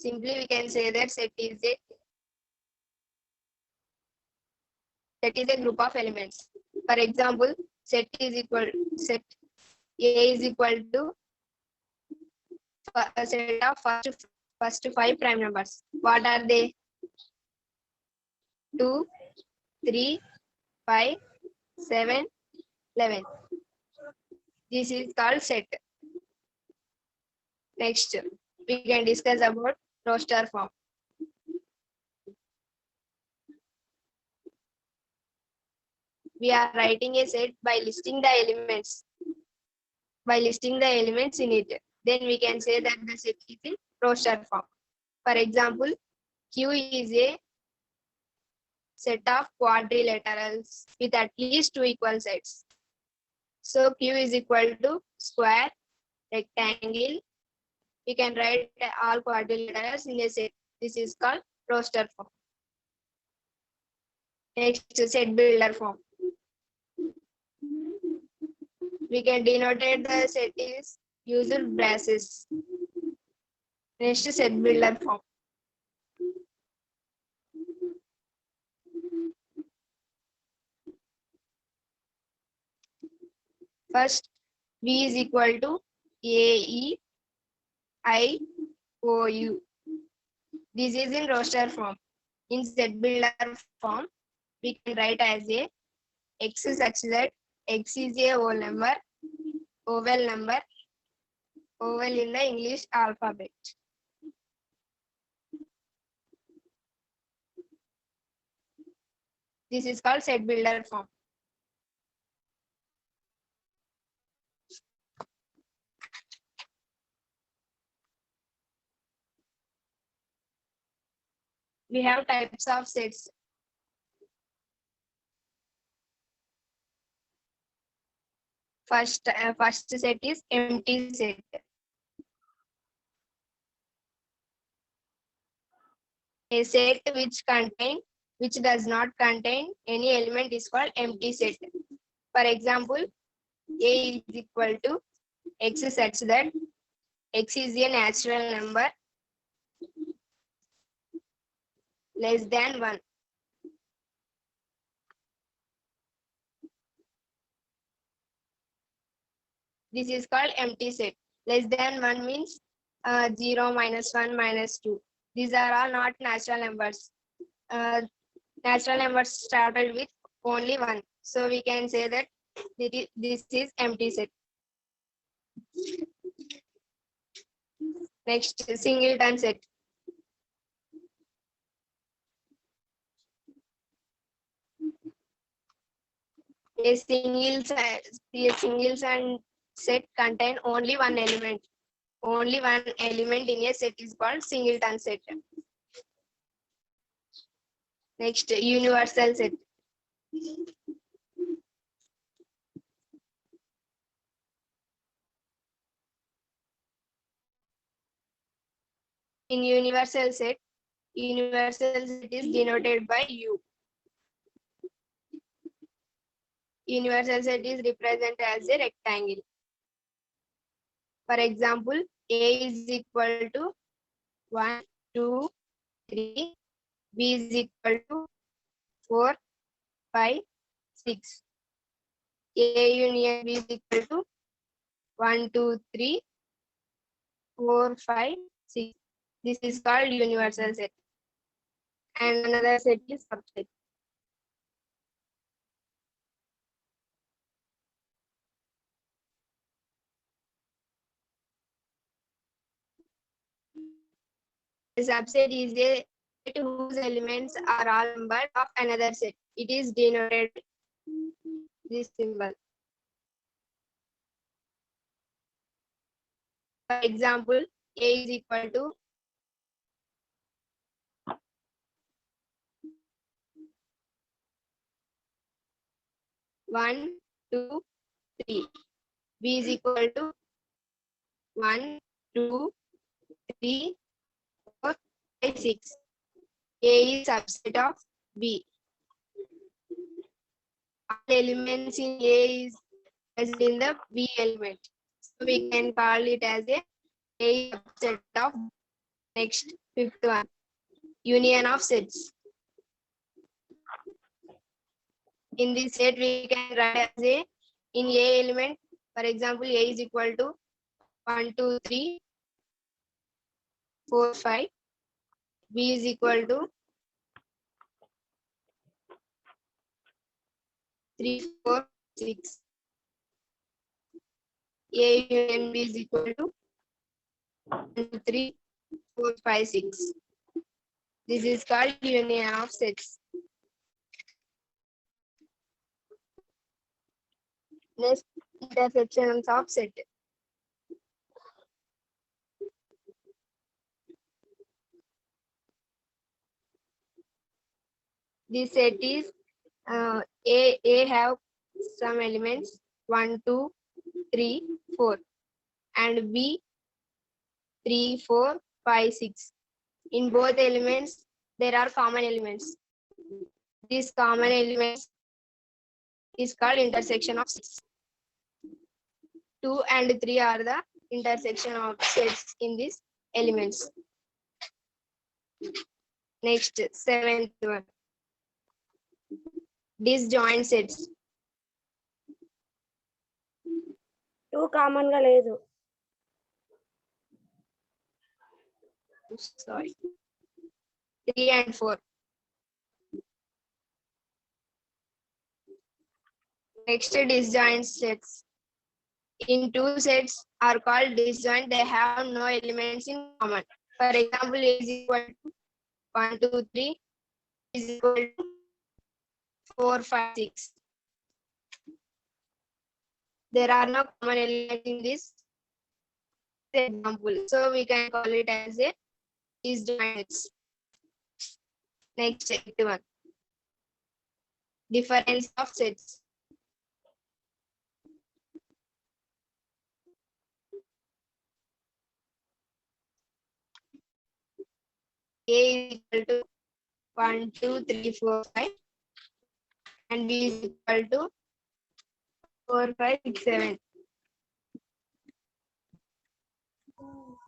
Simply we can say that set is a group of elements. For example, set A is equal to a set of first five prime numbers. What are they? 2, 3, 5, 7, 11. This is called set. Next, we can discuss about roster form. We are writing a set by listing the elements. In it, then we can say that the set is in roster form. For example, Q is a set of quadrilaterals with at least two equal sides. So Q is equal to square, rectangle. We can write all quadrilaterals in a set. This is called roster form. Next, set builder form. We can denote the set is user braces. Next, set builder form. First, V is equal to AEIOU. This is in roster form. In set builder form, we can write as a X such that X is a whole number, oval number, oval in the English alphabet. This is called set builder form. We have types of sets. First set is empty set. A set which does not contain any element is called empty set. For example, A is equal to X such that X is a natural number less than 1. This is called empty set. Less than 1 means 0, -1, -2. These are all not natural numbers. Natural numbers started with only 1. So we can say that this is empty set. Next, singleton set. A singleton set contain only one element. Only one element in a set is called singleton set. Next, universal set. In universal set is denoted by U. Universal set is represented as a rectangle. For example, A is equal to 1, 2, 3. B is equal to 4, 5, 6. A union B is equal to 1, 2, 3, 4, 5, 6. This is called universal set. And another set is subset. A subset is a set whose elements are all members of another set. It is denoted this symbol. For example, A is equal to 1, 2, 3. B is equal to 1, 2, 3, 4, 5, 6. A is subset of B. All elements in A is present in the B element. So we can call it as a subset of Next, fifth one, union of sets. In this set, we can write as a in A element. For example, A is equal to 1, 2, 3, 4, 5. B is equal to 3, 4, 6. A union B is equal to 1, 2, 3, 4, 5, 6. This is called union of sets. Next, intersections of set. This set is A have some elements 1, 2, 3, 4, and B 3, 4, 5, 6. In both elements, there are common elements. These common elements is called intersection of sets. 2 and 3 are the intersection of sets in these elements. Next, seventh one, disjoint sets. 2 common గా లేదు. Sorry. 3 and 4. Next, disjoint sets. In two sets are called disjoint. They have no elements in common. For example, A is equal to 1, 2, 3 is equal to 4, 5, 6. There are no common elements in this example, so we can call it as a disjoint. Next, one, difference of sets. A is equal to 1, 2, 3, 4, 5, and B is equal to 4, 5, 6, 7.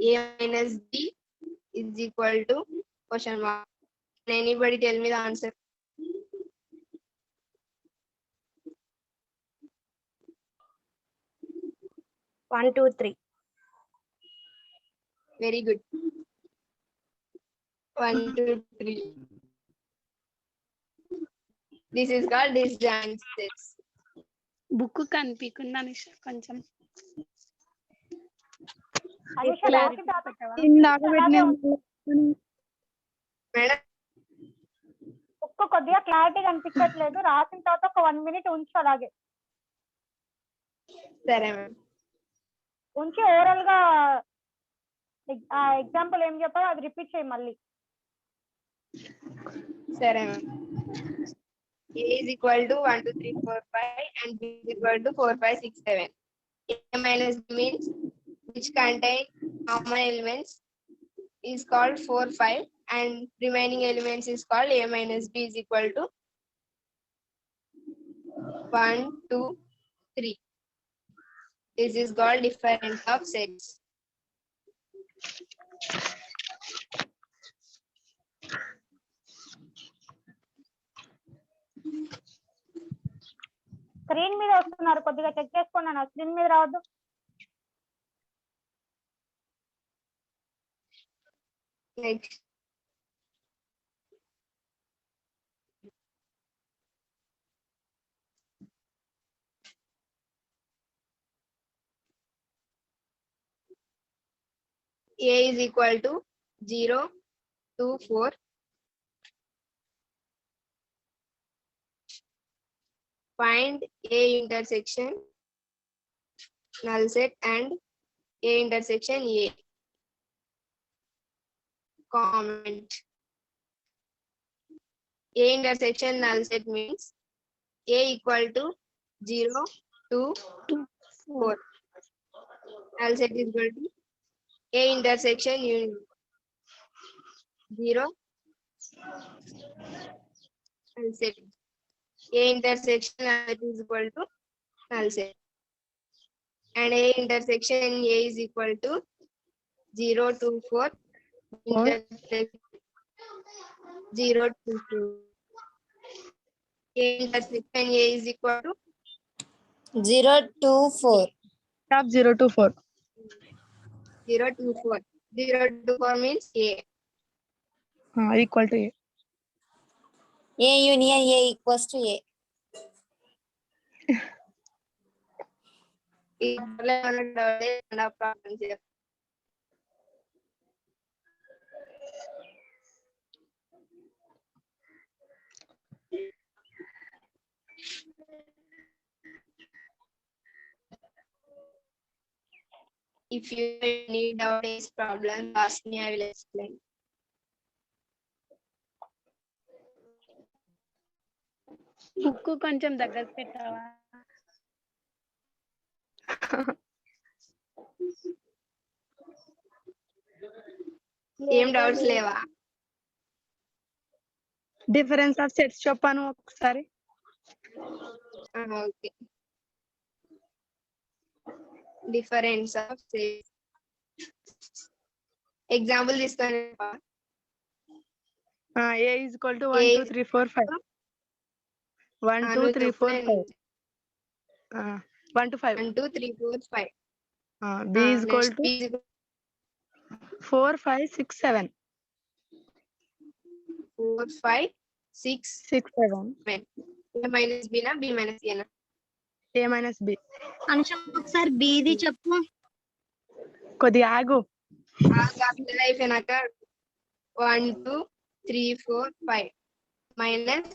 A minus B is equal to question mark. Can anybody tell me the answer? One, two, three. Very good. 1, 2, 3. This is called disjoint sets. Book కనిపించకుండా కొంచెం madam book కొద్దిగా clarity కనిపించట్లేదు. రాసిన తర్వాత ఒక 1 minute ఉంచు, అలాగే సరే మేడం. ఉంచి ఓవరాల్ గా ఎగ్జాంపుల్ ఏం చెప్పాలో అది రిపీట్ చేయి మళ్ళీ. సరే madam. A is equal to 1, 2, 3, 4, 5 and B is equal to 4, 5, 6, 7. A minus B means which contain common elements is called 4, 5 and remaining elements is called A minus B is equal to 1, 2, 3. This is called difference of sets. Screen మీద వస్తున్నారు, కొద్దిగా check చేసుకోండి. నా screen మీద రావద్దు. Next, A is equal to 0, 2, 4. Find A intersection null set and A intersection A. Comment. A intersection null set means A equal to 0, 2, 4. Null set is equal to A intersection 0 null set. A intersection is equal to null set. And A intersection A is equal to 0, 2, 4 integer place 0 to 2. A intersection A is equal to 0 to 4. Stop 0 to 4. 0 to 4. 0 to 4 means A. Equal to A. A union A equals to A. Problem here. If you need doubt this problem, ask me, I will explain. Book కొంచెం దగ్గర పెట్టావా? ఏం doubts లేవా? Difference of sets చెప్పాను ఒకసారి. Okay. Difference of sets example తీసుకొని A is equal to 1 2 3 4 5. 1 2 3 4 5. 1 to 5. 1 2 3 4 5. B is equal to 4 5 6 7. 4 5 6 6 7. A minus B na B minus A na? A minus B. Anusha ఒకసారి బీది చెప్పు. కొద్దిగా ఆగు. క్యాపిటల్ అయిపోయినాక 1 2 3 4 5 minus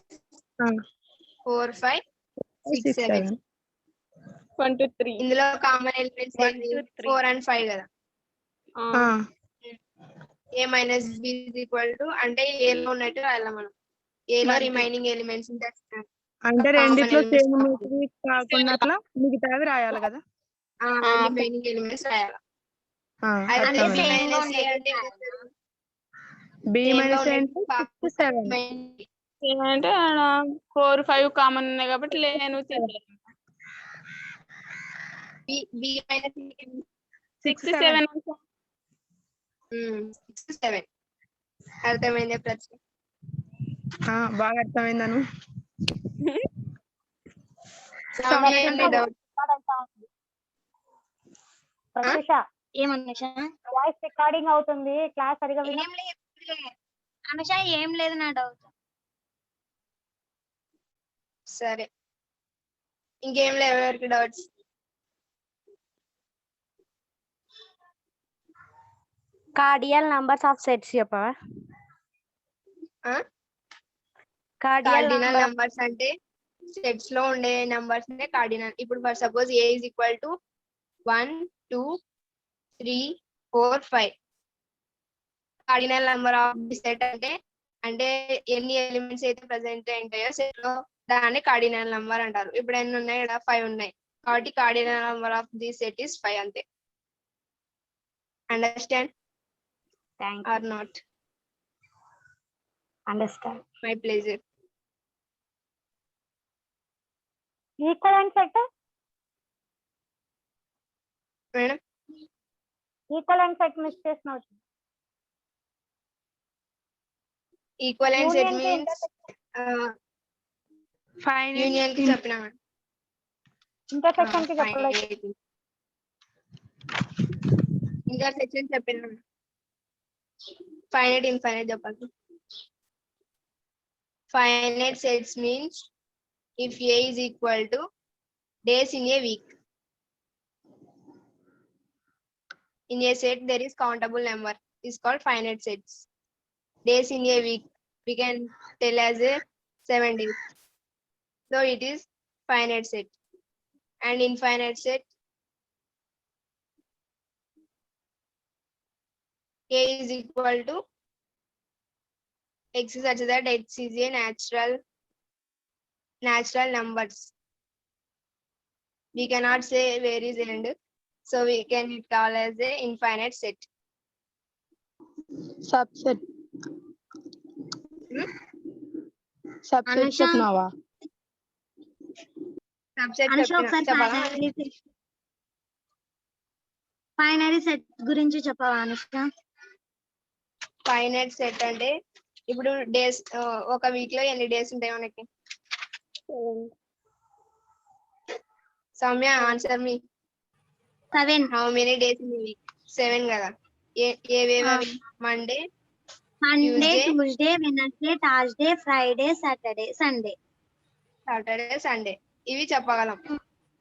4 5 6 7. 1 2 3. ఇందులో కామన్ ఎలిమెంట్స్ 1 2 3. 4 and 5 కదా. A minus B is equal to అంటే A లో ఉన్నట్టు రాయాలి మనం. A లో 1 2. రిమైనింగ్ ఎలిమెంట్స్ అంటే రెండిట్లో సేమ్ ఉన్నవి కాకుండా మిగతావి రాయాలి కదా. రిమైనింగ్ ఎలిమెంట్స్ రాయాలి. అంటే అర్థమైంది. same గా ఉండే B minus A అంటే 6 7. అంటే 4 5 కామన్ ఉన్నాయి కాబట్టి లేను B minus 6 7 6 7 అర్థమైందే ప్రశ్న? బాగా అర్థమైందను. డౌట్ ప్రత్యూష ఏమనుష వాయిస్ రికార్డింగ్ అవుతుంది, క్లాస్ సరిగా విను. ఏం లేదు అనుష, ఏం లేదు నా డౌట్. సరే, ఇంకేం లేవు ఎవరికి doubts? Cordial numbers of sets చెప్పవా? కార్డినల్ నంబర్స్ అంటే సెట్స్ లో ఉండే నంబర్స్ నే కార్డినల్. ఇప్పుడు for suppose A is equal to 1 2 3 4 5. Cardinal number of the set అంటే ఎన్ని ఎలిమెంట్స్ అయితే ప్రెసెంట్ ఉంటాయో సెట్ లో దాన్ని కార్డినల్ నంబర్ అంటారు. ఇప్పుడు ఎన్ని ఉన్నాయి? ఇక్కడ 5 ఉన్నాయి కాబట్టి cardinal number of the set is 5 అంతే. Understand or not? Understand. My pleasure. Equivalent set, madam equivalent set miss చేసినావు. ఈక్వలెంట్ సెట్ Union కి మీన్స్ యూనియన్ కి చెప్పినా మేడం. ఇంటర్సెక్షన్ కి చెప్పలేదు. ఇంటర్సెక్షన్ చెప్పినా మేడం. ఫైనైట్ ఇన్ఫైనైట్ చెప్పాలి. Finite sets means if A is equal to days in a week. In a set there is countable number. It's called finite sets. Days in a week we can tell as a 7 days. So it is finite set. And infinite set A is equal to X such that X is a natural numbers. We cannot say where is end, so we can call as a infinite set. Subset. Subset Anusha. చెప్పినావా? Subset Anusha ఒకసారి finite set గురించి చెప్పవా Anusha? Finite set అంటే ఇప్పుడు days ఒక week లో ఎన్ని days ఉంటాయి మనకి? Soumya answer me. 7. How many days in week? 7 కదా. ఏవేవి? Monday, Monday, Tuesday, Tuesday, Wednesday, Thursday, Friday, Saturday, Sunday. Saturday, Sunday ఇవి చెప్పగలం.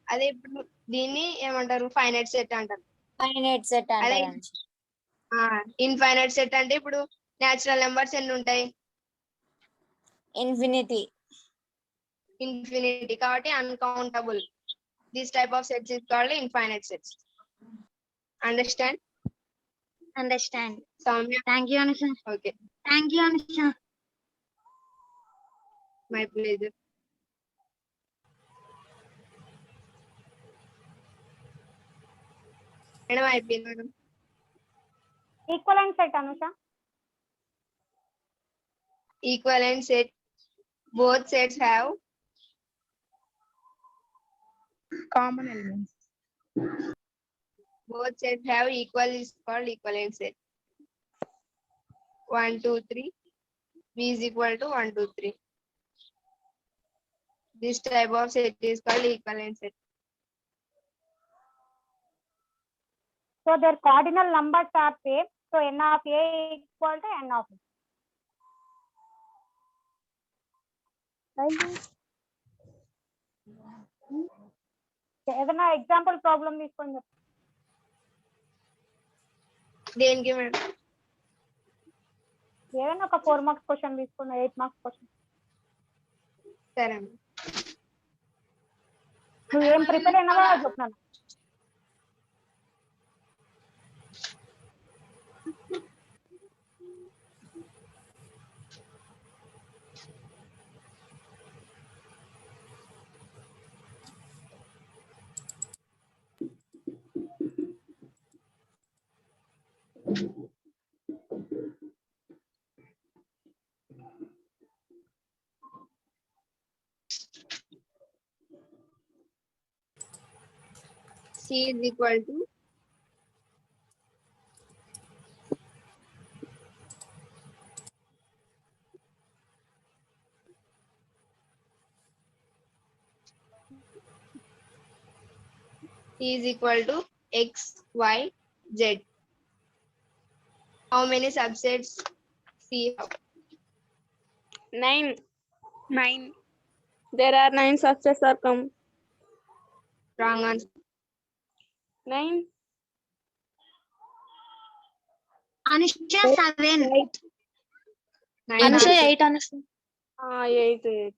అదే ఇప్పుడు దీన్ని ఏమంటారు? ఫైనైట్ సెట్ అంటారు. ఫైనైట్ సెట్ అదే అంటారు. ఇన్ఫైనైట్ సెట్ అంటే ఇప్పుడు న్యాచురల్ నెంబర్స్ ఎన్ని ఉంటాయి? ఇన్ఫినిటీ. ఇన్ఫినిటీ కాబట్టి uncountable. This type of sets is called infinite sets. Understand? Understand. Soumya? Thank you, Anusha. Okay, Thank you, Anusha. My pleasure. Madam అయిపోయింది madam. Equivalent set Anusha. Equivalent set. Both sets have common elements. equal is called equivalent set. 1, 2, 3. B is equal to 1, 2, 3. This type of set is called equivalent set. So their cardinal numbers are same. So n of a equal to n of a. ఏదైనా example problem తీసుకొని చెప్పు. దేనికి madam? ఏదైనా ఒక 4 marks question తీసుకున్నా, 8 marks question. సరే. నువ్వు ఏం ప్రిపేర్ అయినావో అది చెప్తున్నాను. C is equal to X, Y, Z. How many subsets C have? 9. 9. There are 9 subsets are come. Wrong answer. 9. Anusha 7. 9 Anusha answer. 8 Anusha. 8.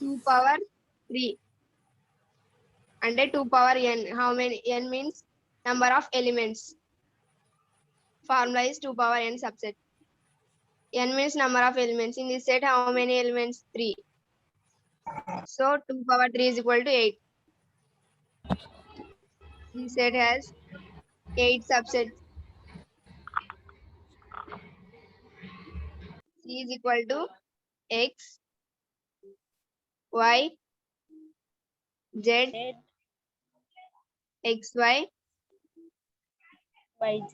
2 power 3 అంటే 2 power n. How many? N means number of elements. Formula is 2 power n subset. N means number of elements. In this set, how many elements? 3. So 2 power 3 is equal to 8. This set has 8 subsets. C is equal to X, Y, Z, XY, YZ,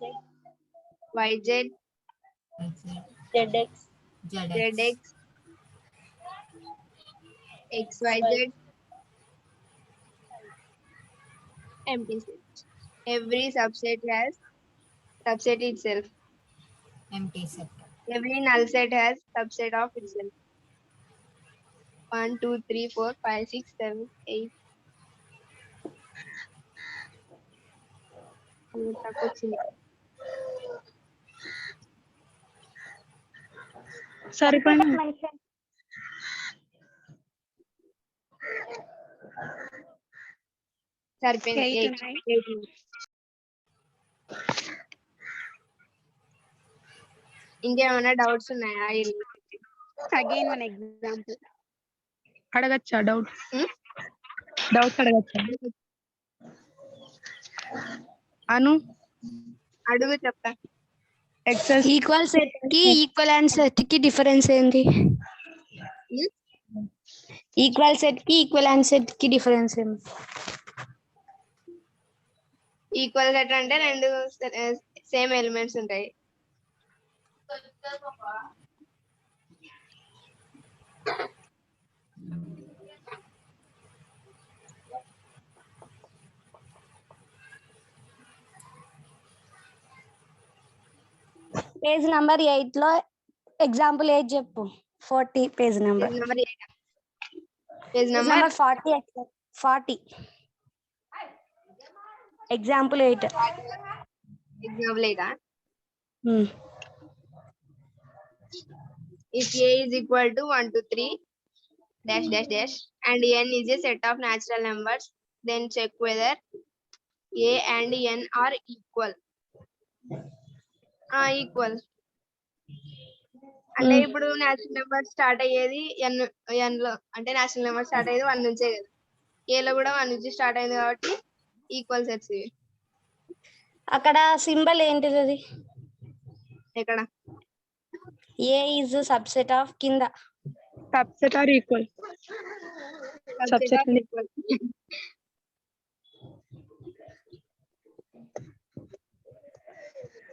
ZX. ZX, XYZ, empty set. Every subset has subset itself. empty set. Every null set has subset of itself. 1, 2, 3, 4, 5, 6, 7, 8. సరిపోయింది. Mention సరిపోయింది. 8, 8. ఇంకేమైనా doubts ఉన్నాయా? Again one example. అడగచ్చా doubt? Hmm? Doubts అడగచ్చా? అను అడుగు చెప్తా. ఎక్సెస్ equal set కి ఈక్వలెంట్ సెట్ కి డిఫరెన్స్ ఏంటి? ఈక్వల్ సెట్ కి ఈక్వలెంట్ సెట్ కి డిఫరెన్స్ ఏంటి? ఈక్వల్ సెట్ అంటే రెండు సేమ్ ఎలిమెంట్స్ ఉంటాయి. పేజ్ నంబర్ 8 లో ఎగ్జాంపుల్ 8 చెప్పు. 40 page number. Page page number number 40 example 8. Example లేదా? Hmm. If a is equal to 1 to 3 dash dash dash and n is a set of natural numbers, then check whether a and n are equal. Equal. అంటే ఇప్పుడు natural number start అయ్యేది n లో, అంటే natural number start అయ్యేది 1 నుంచే కదా. a లో కూడా 1 నుంచి స్టార్ట్ అయింది కాబట్టి ఈక్వల్ సెట్స్ ఇవి. అక్కడ సింబల్ ఏంటిది అది? ఎక్కడ? ఏ ఈజ్ సబ్సెట్ ఆఫ్ కింద. Subset or equal. Subset of equal.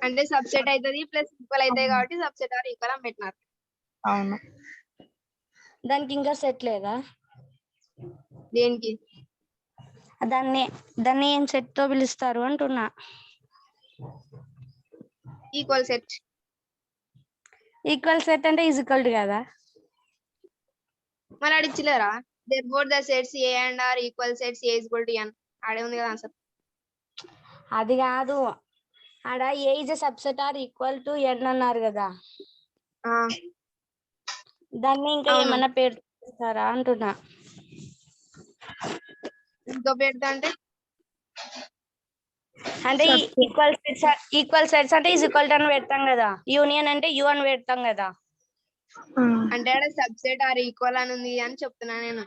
అంటే సబ్సెట్ అవుతుంది ప్లస్ ఈక్వల్ అవుతాయి కాబట్టి సబ్సెట్ ఆర్ ఈక్వల్ అని పెట్టినారు. అవును. దానికి ఇంకా సెట్ లేదా? దేనికి? దాన్ని ఏం సెట్ తో పిలుస్తారు అంటున్నా. Equal set. ఈక్వల్ సెట్ అంటే ఈజ్ ఈక్వల్ టు కదా? మరి అడిచిలేరా? therefore the sets a and r equal sets a is equal to n. ఆడే ఉంది కదా ఆన్సర్. అది కాదు, ఆడ A is subset or equal to N అన్నారు కదా, దాన్ని ఇంకా అవును. ఏమన్నా పేరు ఇస్తారా అంటున్నా. ఇంకో పేరుతో అంటే ఈక్వల్ సెట్స్ అంటే ఈజ్ ఈక్వల్ టు అని పెడతాం కదా, యూనియన్ అంటే యు అని పెడతాం కదా. అంటే ఆడ సబ్సెట్ ఆర్ ఈక్వల్ అని ఉంది అని చెప్తున్నా నేను.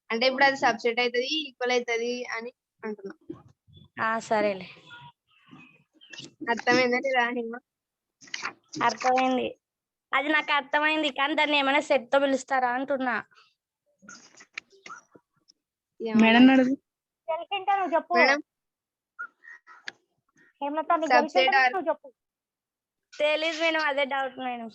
అంటే ఇప్పుడు అది సబ్సెట్ అవుతుంది ఈక్వల్ అవుతుంది అని అంటున్నా. సరేలే, అర్థమైందా లేదా? అర్థమైంది. అది నాకు అర్థమైంది, కానీ దాన్ని ఏమైనా సెట్ తో పిలుస్తారా అంటున్నా. మేడం అడుగు. తెలిసింటే నువ్వు చెప్పు. మేడం హేమలత నీకు Subset తెలిసింటే are- నువ్వు చెప్పు. తెలీదు మేడం, అదే డౌట్ మేడం.